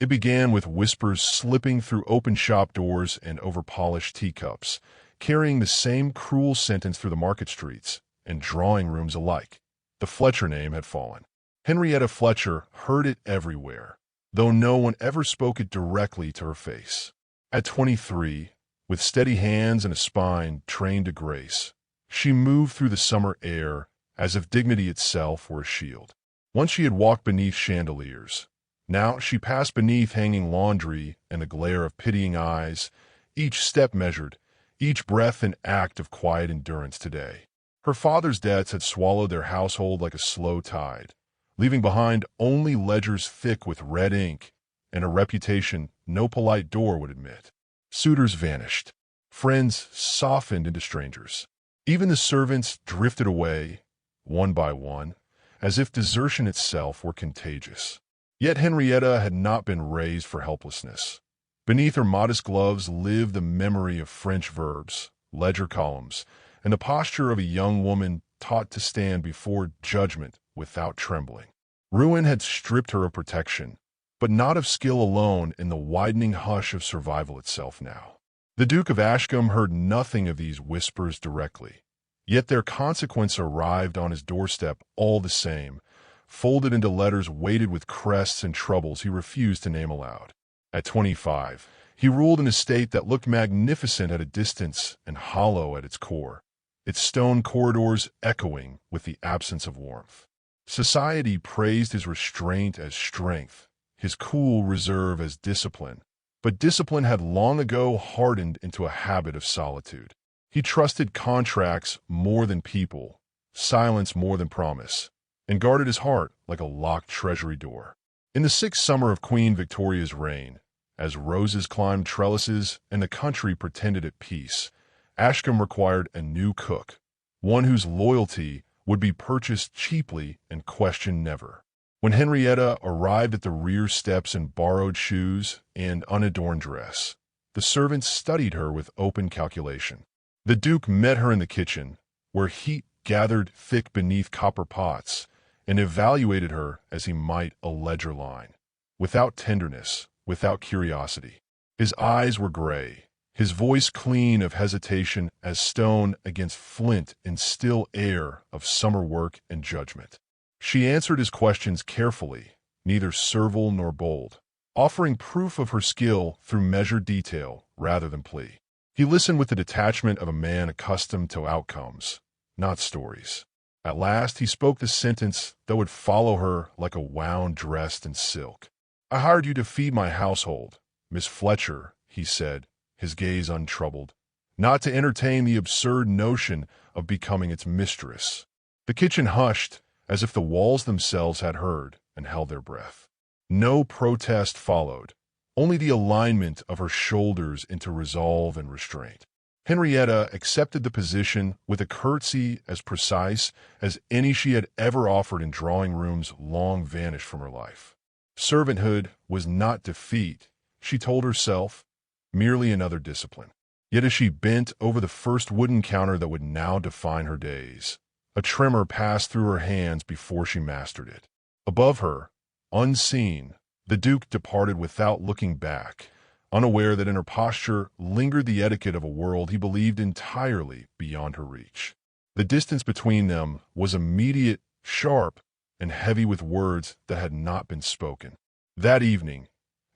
It began with whispers slipping through open shop doors and over polished teacups, carrying the same cruel sentence through the market streets and drawing rooms alike. The Fletcher name had fallen. Henrietta Fletcher heard it everywhere, though no one ever spoke it directly to her face. At 23, with steady hands and a spine trained to grace, she moved through the summer air as if dignity itself were a shield. Once she had walked beneath chandeliers. Now she passed beneath hanging laundry and the glare of pitying eyes, each step measured, each breath an act of quiet endurance today. Her father's debts had swallowed their household like a slow tide, leaving behind only ledgers thick with red ink and a reputation no polite door would admit. Suitors vanished. Friends softened into strangers. Even the servants drifted away, one by one, as if desertion itself were contagious. Yet Henrietta had not been raised for helplessness. Beneath her modest gloves lived the memory of French verbs, ledger columns, and the posture of a young woman taught to stand before judgment without trembling. Ruin had stripped her of protection, but not of skill alone in the widening hush of survival itself now. The Duke of Ashcombe heard nothing of these whispers directly, yet their consequence arrived on his doorstep all the same, folded into letters weighted with crests and troubles he refused to name aloud. At 25, he ruled an estate that looked magnificent at a distance and hollow at its core, its stone corridors echoing with the absence of warmth. Society praised his restraint as strength, his cool reserve as discipline, but discipline had long ago hardened into a habit of solitude. He trusted contracts more than people, silence more than promise, and guarded his heart like a locked treasury door. In the sixth summer of Queen Victoria's reign, as roses climbed trellises and the country pretended at peace, Ashcombe required a new cook, one whose loyalty would be purchased cheaply and questioned never. When Henrietta arrived at the rear steps in borrowed shoes and unadorned dress, the servants studied her with open calculation. The Duke met her in the kitchen, where heat gathered thick beneath copper pots, and evaluated her as he might a ledger line, without tenderness, without curiosity. His eyes were gray, his voice clean of hesitation as stone against flint in still air of summer work and judgment. She answered his questions carefully, neither servile nor bold, offering proof of her skill through measured detail rather than plea. He listened with the detachment of a man accustomed to outcomes, not stories. At last he spoke the sentence that would follow her like a wound dressed in silk. "I hired you to feed my household, Miss Fletcher," he said, his gaze untroubled, "not to entertain the absurd notion of becoming its mistress." The kitchen hushed, as if the walls themselves had heard and held their breath. No protest followed, only the alignment of her shoulders into resolve and restraint. Henrietta accepted the position with a curtsy as precise as any she had ever offered in drawing rooms long vanished from her life. Servanthood was not defeat, she told herself, merely another discipline. Yet as she bent over the first wooden counter that would now define her days, a tremor passed through her hands before she mastered it. Above her, unseen, the Duke departed without looking back, unaware that in her posture lingered the etiquette of a world he believed entirely beyond her reach. The distance between them was immediate, sharp, and heavy with words that had not been spoken. That evening,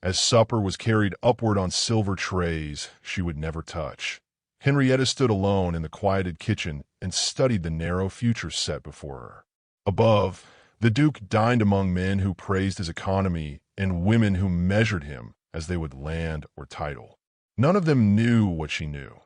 as supper was carried upward on silver trays she would never touch, Henrietta stood alone in the quieted kitchen and studied the narrow future set before her. Above, the Duke dined among men who praised his economy and women who measured him as they would land or title. None of them knew what she knew,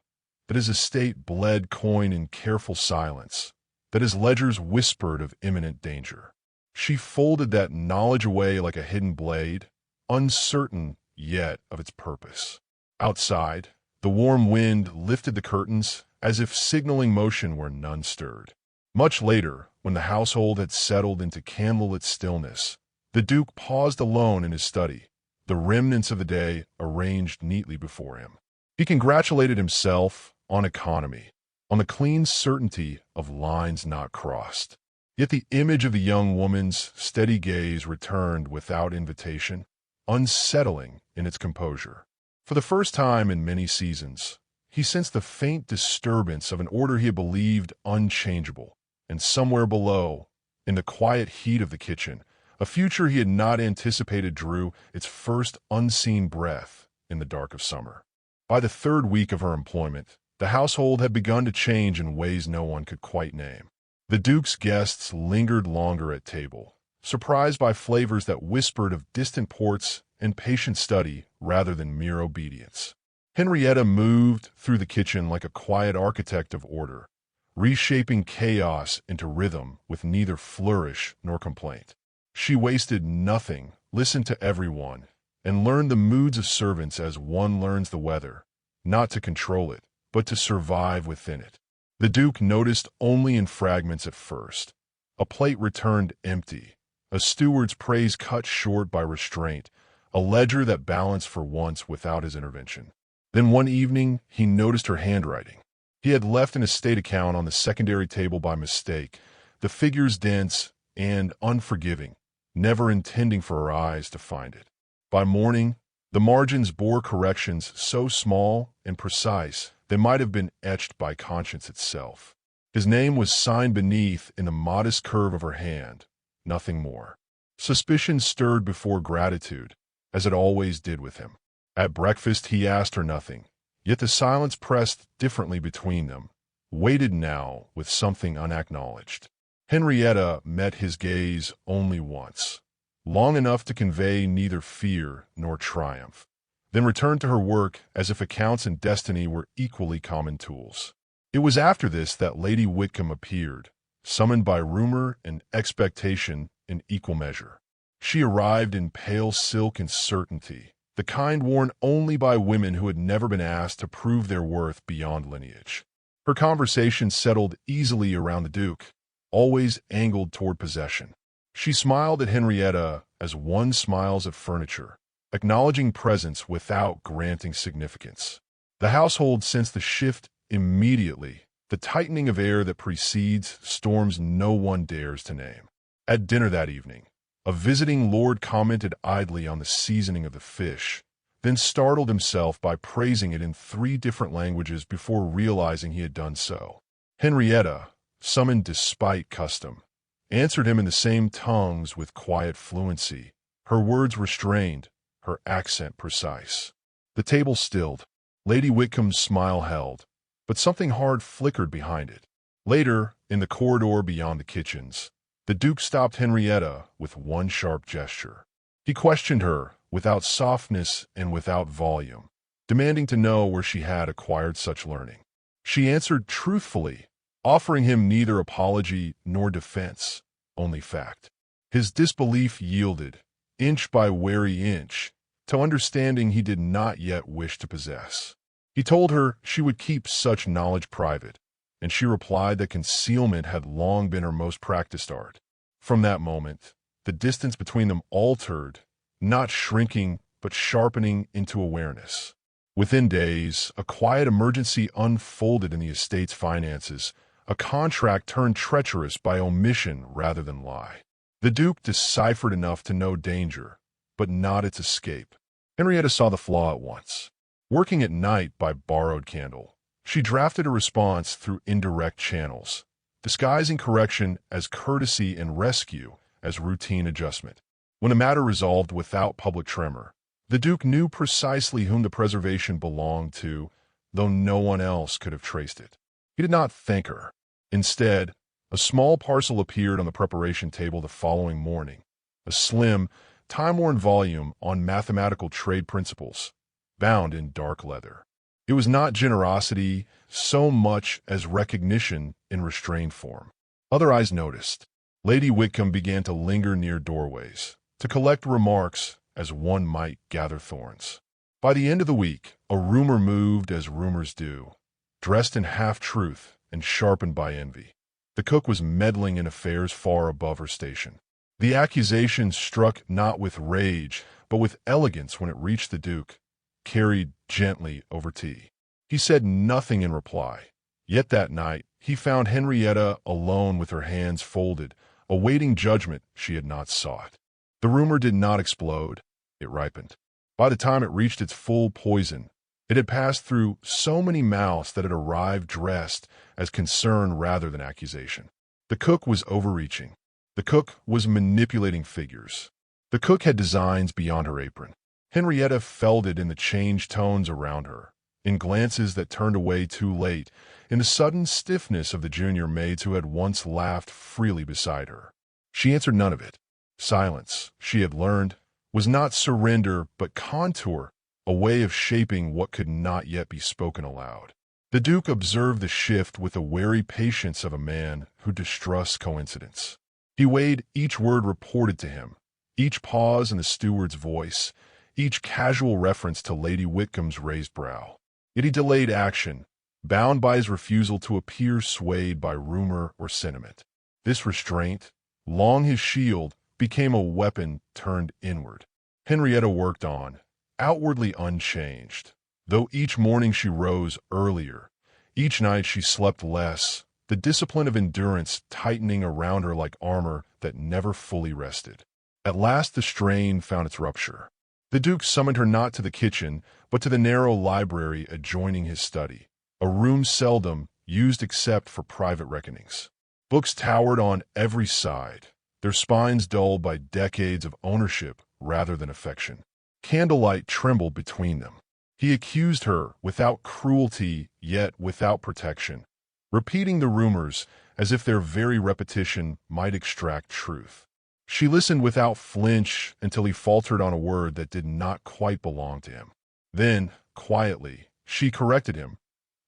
that his estate bled coin in careful silence, that his ledgers whispered of imminent danger. She folded that knowledge away like a hidden blade, uncertain yet of its purpose. Outside, the warm wind lifted the curtains as if signaling motion where none stirred. Much later, when the household had settled into candlelit stillness, the Duke paused alone in his study, the remnants of the day arranged neatly before him. He congratulated himself on economy, on the clean certainty of lines not crossed. Yet the image of the young woman's steady gaze returned without invitation. unsettling in its composure. For the first time in many seasons, he sensed the faint disturbance of an order he had believed unchangeable, and somewhere below, in the quiet heat of the kitchen, a future he had not anticipated drew its first unseen breath in the dark of summer. By the third week of her employment, the household had begun to change in ways no one could quite name. The Duke's guests lingered longer at table, surprised by flavors that whispered of distant ports and patient study rather than mere obedience. Henrietta moved through the kitchen like a quiet architect of order, reshaping chaos into rhythm with neither flourish nor complaint. She wasted nothing, listened to everyone, and learned the moods of servants as one learns the weather, not to control it, but to survive within it. The Duke noticed only in fragments at first. A plate returned empty, a steward's praise cut short by restraint, a ledger that balanced for once without his intervention. Then one evening, he noticed her handwriting. He had left an estate account on the secondary table by mistake, the figures dense and unforgiving, never intending for her eyes to find it. By morning, the margins bore corrections so small and precise they might have been etched by conscience itself. His name was signed beneath in the modest curve of her hand, nothing more. Suspicion stirred before gratitude, as it always did with him. At breakfast he asked her nothing, yet the silence pressed differently between them, weighted now with something unacknowledged. Henrietta met his gaze only once, long enough to convey neither fear nor triumph, then returned to her work as if accounts and destiny were equally common tools. It was after this that Lady Whitcomb appeared, summoned by rumor and expectation in equal measure. She arrived in pale silk and certainty, the kind worn only by women who had never been asked to prove their worth beyond lineage. Her conversation settled easily around the Duke, always angled toward possession. She smiled at Henrietta as one smiles at furniture, acknowledging presence without granting significance. The household sensed the shift immediately, the tightening of air that precedes storms no one dares to name. At dinner that evening, a visiting lord commented idly on the seasoning of the fish, then startled himself by praising it in 3 different languages before realizing he had done so. Henrietta, summoned despite custom, answered him in the same tongues with quiet fluency, her words restrained, her accent precise. The table stilled. Lady Whitcomb's smile held, but something hard flickered behind it. Later, in the corridor beyond the kitchens, the Duke stopped Henrietta with one sharp gesture. He questioned her, without softness and without volume, demanding to know where she had acquired such learning. She answered truthfully, offering him neither apology nor defense, only fact. His disbelief yielded, inch by wary inch, to understanding he did not yet wish to possess. He told her she would keep such knowledge private, and she replied that concealment had long been her most practiced art. From that moment, the distance between them altered, not shrinking but sharpening into awareness. Within days, a quiet emergency unfolded in the estate's finances, a contract turned treacherous by omission rather than lie. The Duke deciphered enough to know danger, but not its escape. Henrietta saw the flaw at once. Working at night by borrowed candle, she drafted a response through indirect channels, disguising correction as courtesy and rescue as routine adjustment. When a matter resolved without public tremor, the Duke knew precisely whom the preservation belonged to, though no one else could have traced it. He did not thank her. Instead, a small parcel appeared on the preparation table the following morning, a slim, time-worn volume on mathematical trade principles, bound in dark leather. It was not generosity so much as recognition in restrained form. Other eyes noticed. Lady Whitcomb began to linger near doorways, to collect remarks as one might gather thorns. By the end of the week, a rumor moved as rumors do, dressed in half-truth and sharpened by envy. The cook was meddling in affairs far above her station. The accusation struck not with rage, but with elegance when it reached the Duke, carried gently over tea. He said nothing in reply, yet that night he found Henrietta alone with her hands folded, awaiting judgment she had not sought. The rumor did not explode. It ripened. By the time it reached its full poison, it had passed through so many mouths that it arrived dressed as concern rather than accusation. The cook was overreaching. The cook was manipulating figures. The cook had designs beyond her apron. Henrietta felt it in the changed tones around her, in glances that turned away too late, in the sudden stiffness of the junior maids who had once laughed freely beside her. She answered none of it. Silence, she had learned, was not surrender but contour, a way of shaping what could not yet be spoken aloud. The Duke observed the shift with the wary patience of a man who distrusts coincidence. He weighed each word reported to him, each pause in the steward's voice, each casual reference to Lady Whitcomb's raised brow. Yet he delayed action, bound by his refusal to appear swayed by rumor or sentiment. This restraint, long his shield, became a weapon turned inward. Henrietta worked on, outwardly unchanged. Though each morning she rose earlier, each night she slept less, the discipline of endurance tightening around her like armor that never fully rested. At last the strain found its rupture. The Duke summoned her not to the kitchen, but to the narrow library adjoining his study, a room seldom used except for private reckonings. Books towered on every side, their spines dulled by decades of ownership rather than affection. Candlelight trembled between them. He accused her without cruelty, yet without protection, repeating the rumors as if their very repetition might extract truth. She listened without flinch until he faltered on a word that did not quite belong to him. Then, quietly, she corrected him,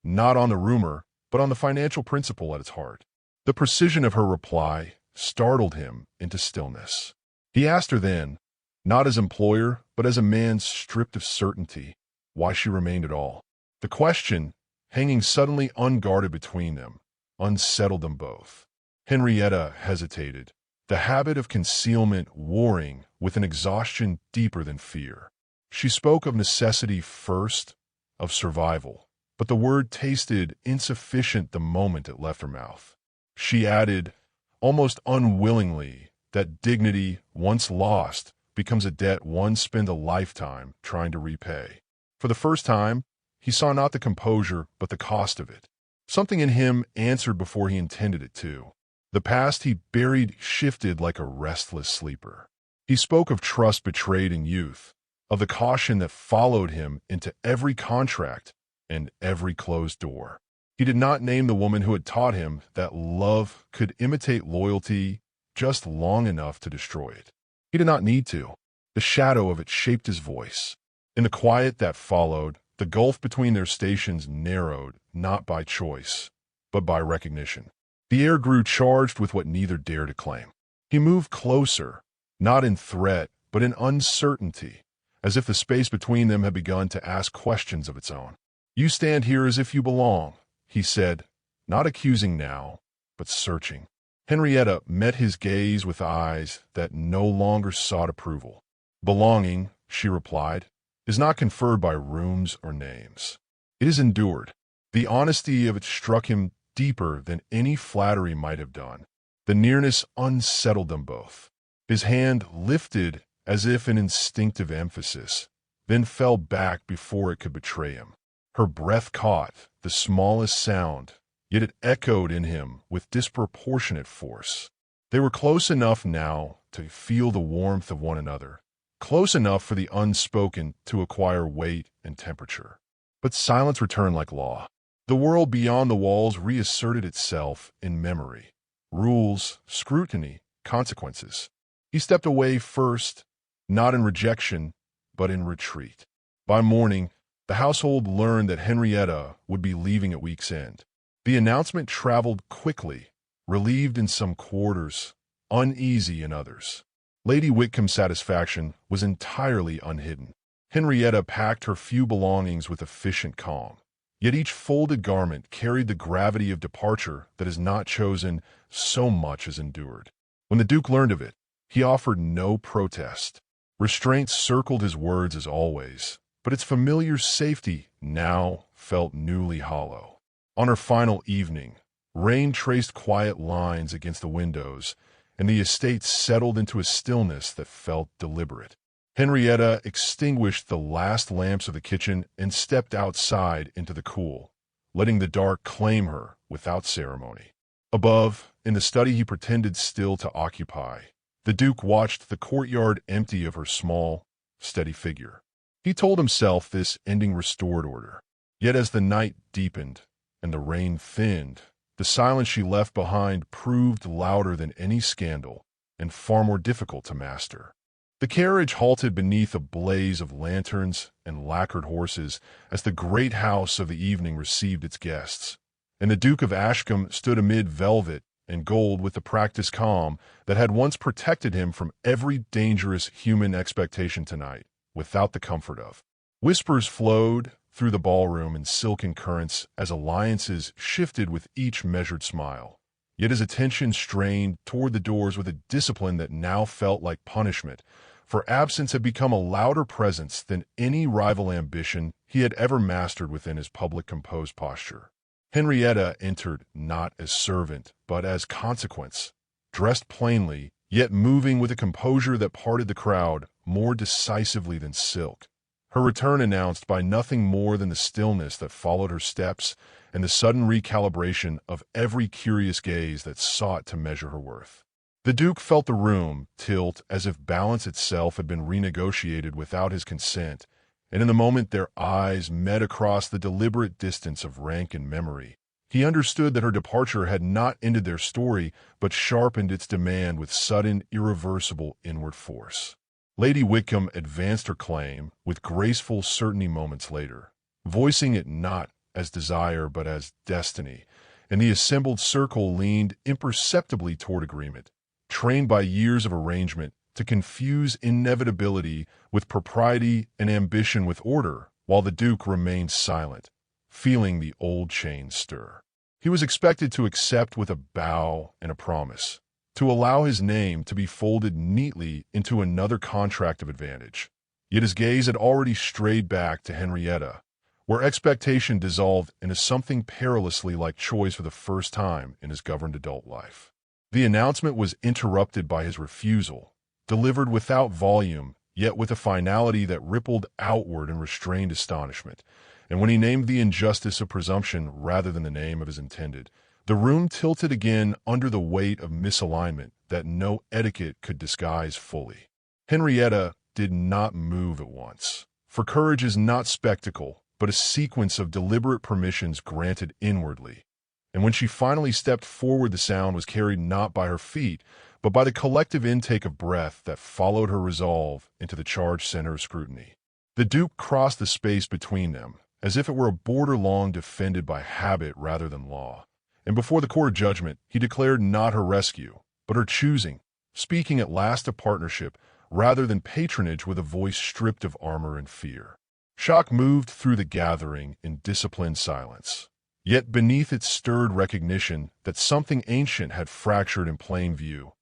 not on the rumor, but on the financial principle at its heart. The precision of her reply startled him into stillness. He asked her then, not as employer, but as a man stripped of certainty, why she remained at all. The question, hanging suddenly unguarded between them, unsettled them both. Henrietta hesitated, the habit of concealment warring with an exhaustion deeper than fear. She spoke of necessity first, of survival, but the word tasted insufficient the moment it left her mouth. She added, almost unwillingly, that dignity, once lost, becomes a debt one spends a lifetime trying to repay. For the first time, he saw not the composure, but the cost of it. Something in him answered before he intended it to. The past he buried shifted like a restless sleeper. He spoke of trust betrayed in youth, of the caution that followed him into every contract and every closed door. He did not name the woman who had taught him that love could imitate loyalty just long enough to destroy it. He did not need to. The shadow of it shaped his voice. In the quiet that followed, the gulf between their stations narrowed, not by choice, but by recognition. The air grew charged with what neither dared to claim. He moved closer, not in threat, but in uncertainty, as if the space between them had begun to ask questions of its own. "You stand here as if you belong," he said, not accusing now, but searching. Henrietta met his gaze with eyes that no longer sought approval. "Belonging," she replied, "is not conferred by rooms or names. It is endured." The honesty of it struck him deeper than any flattery might have done. The nearness unsettled them both. His hand lifted as if in instinctive emphasis, then fell back before it could betray him. Her breath caught the smallest sound, yet it echoed in him with disproportionate force. They were close enough now to feel the warmth of one another, close enough for the unspoken to acquire weight and temperature. But silence returned like law. The world beyond the walls reasserted itself in memory. Rules, scrutiny, consequences. He stepped away first, not in rejection, but in retreat. By morning, the household learned that Henrietta would be leaving at week's end. The announcement traveled quickly, relieved in some quarters, uneasy in others. Lady Whitcomb's satisfaction was entirely unhidden. Henrietta packed her few belongings with efficient calm. Yet each folded garment carried the gravity of departure that is not chosen so much as endured. When the Duke learned of it, he offered no protest. Restraint circled his words as always, but its familiar safety now felt newly hollow. On her final evening, rain traced quiet lines against the windows, and the estate settled into a stillness that felt deliberate. Henrietta extinguished the last lamps of the kitchen and stepped outside into the cool, letting the dark claim her without ceremony. Above, in the study he pretended still to occupy, the Duke watched the courtyard empty of her small, steady figure. He told himself this ending restored order. Yet as the night deepened and the rain thinned, the silence she left behind proved louder than any scandal and far more difficult to master. The carriage halted beneath a blaze of lanterns and lacquered horses as the great house of the evening received its guests, and the Duke of Ashcombe stood amid velvet and gold with the practiced calm that had once protected him from every dangerous human expectation tonight, without the comfort of. Whispers flowed through the ballroom in silken currents as alliances shifted with each measured smile. Yet his attention strained toward the doors with a discipline that now felt like punishment, for absence had become a louder presence than any rival ambition he had ever mastered within his public composed posture. Henrietta entered not as servant, but as consequence, dressed plainly, yet moving with a composure that parted the crowd more decisively than silk. Her return announced by nothing more than the stillness that followed her steps and the sudden recalibration of every curious gaze that sought to measure her worth. The Duke felt the room tilt as if balance itself had been renegotiated without his consent, and in the moment their eyes met across the deliberate distance of rank and memory, he understood that her departure had not ended their story, but sharpened its demand with sudden, irreversible inward force. Lady Wickham advanced her claim with graceful certainty moments later, voicing it not as desire but as destiny, and the assembled circle leaned imperceptibly toward agreement, trained by years of arrangement to confuse inevitability with propriety and ambition with order, while the Duke remained silent, feeling the old chains stir. He was expected to accept with a bow and a promise, to allow his name to be folded neatly into another contract of advantage. Yet his gaze had already strayed back to Henrietta, where expectation dissolved into something perilously like choice for the first time in his governed adult life. The announcement was interrupted by his refusal, delivered without volume, yet with a finality that rippled outward in restrained astonishment, and when he named the injustice of presumption rather than the name of his intended, the room tilted again under the weight of misalignment that no etiquette could disguise fully. Henrietta did not move at once, for courage is not spectacle, but a sequence of deliberate permissions granted inwardly. And when she finally stepped forward, the sound was carried not by her feet, but by the collective intake of breath that followed her resolve into the charged center of scrutiny. The Duke crossed the space between them, as if it were a border long defended by habit rather than law. And before the court of judgment, he declared not her rescue, but her choosing, speaking at last of partnership rather than patronage with a voice stripped of armor and fear. Shock moved through the gathering in disciplined silence. Yet beneath it stirred recognition that something ancient had fractured in plain view,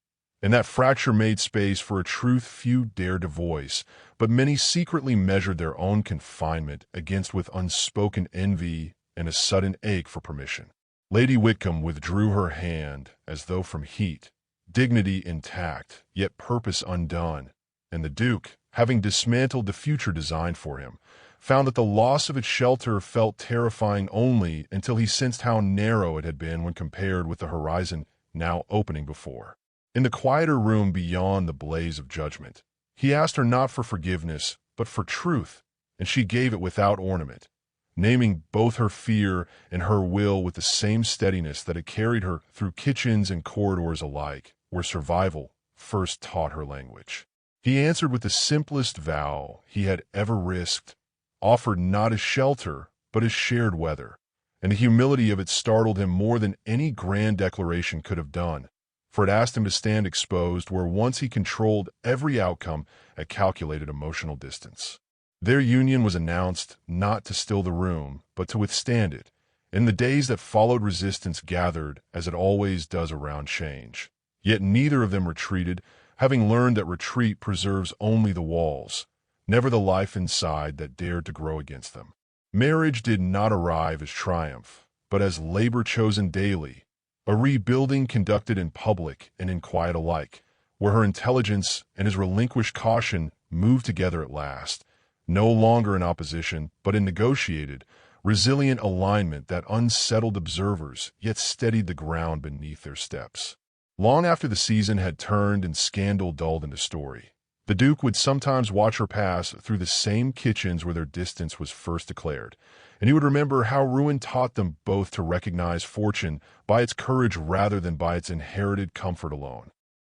and that fracture made space for a truth few dared to voice, but many secretly measured their own confinement against with unspoken envy and a sudden ache for permission. Lady Wickham withdrew her hand as though from heat, dignity intact, yet purpose undone, and the Duke, having dismantled the future designed for him, found that the loss of its shelter felt terrifying only until he sensed how narrow it had been when compared with the horizon now opening before. In the quieter room beyond the blaze of judgment, he asked her not for forgiveness, but for truth, and she gave it without ornament, naming both her fear and her will with the same steadiness that had carried her through kitchens and corridors alike, where survival first taught her language. He answered with the simplest vow he had ever risked, offered not as shelter, but as shared weather, and the humility of it startled him more than any grand declaration could have done, for it asked him to stand exposed where once he controlled every outcome at calculated emotional distance. Their union was announced not to still the room, but to withstand it. In the days that followed, resistance gathered, as it always does around change. Yet neither of them retreated, having learned that retreat preserves only the walls, never the life inside that dared to grow against them. Marriage did not arrive as triumph, but as labor chosen daily, a rebuilding conducted in public and in quiet alike, where her intelligence and his relinquished caution moved together at last, no longer in opposition, but in negotiated, resilient alignment that unsettled observers, yet steadied the ground beneath their steps. Long after the season had turned and scandal dulled into story, the Duke would sometimes watch her pass through the same kitchens where their distance was first declared, and he would remember how ruin taught them both to recognize fortune by its courage rather than by its inherited comfort alone.